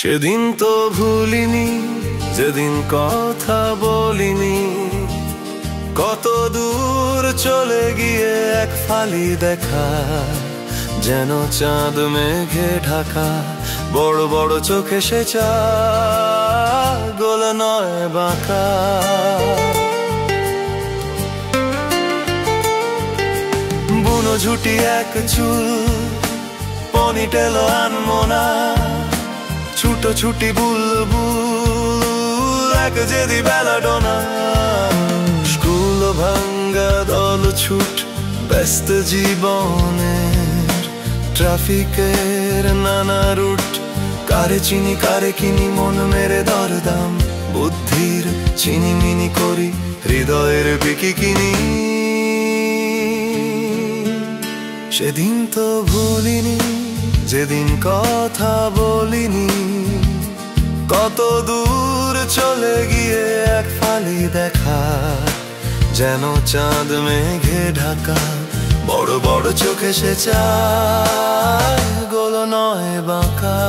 সেদিন তো ভুলিনি যেদিন কথা বলিনি, কত দূর চলে গিয়ে এক ফালি দেখা, যেন চাঁদ মেঘে ঢাকা। বড় বড় চোখে সে চায়, গোল নয় বাঁকা। বুনো ঝুটি এক চুল, পনিটেল আনমো না, ছুটো ছুটি বুলবুল এক যেদি বেলাডোনা। স্কুল ভাঙ্গা দল ছুট ব্যস্ত জীবনের, ট্রাফিকের নানা রুট, কারে চিনি কারে কিনি মন মেরে দরদাম। বুদ্ধির চিনি মিনি করি, হৃদয়ের বিকি কিনি। সেদিন তো ভুলিনি যেদিন কথা বলিনি, কত দূর চলে গিয়ে এক ফালি দেখা, যেন চাঁদ মেঘে ঢাকা। বড় বড় চোখে সে চায়, গোল নয় বাঁকা।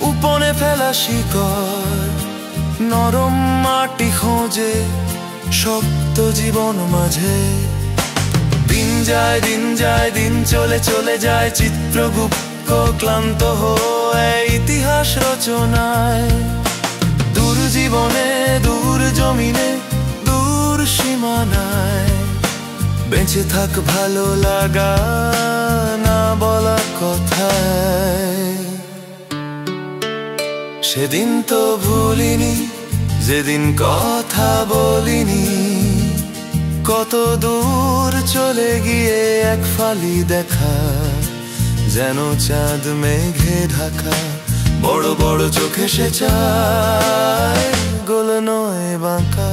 উপনে ফেলা শিকড় নরম মাটি খোঁজে শক্ত জীবন মাঝে। দিন যায় দিন যায় দিন চলে চলে যায়, চিত্রগুপ্ত ক্লান্ত হয়ে ইতিহাস রচনায়। দূর জীবনে দূর জমিনে দূর সীমানায়, বেঁচে থাক ভালো লাগা না বলা কথায়। সেদিন তো ভুলিনি যেদিন কথা বলিনি, কত দূর চলে গিয়ে এক ফালি দেখা, যেন চাঁদ মেঘে ঢাকা। বড় বড় চোখে সে চায়, গোল নয় বাঁকা।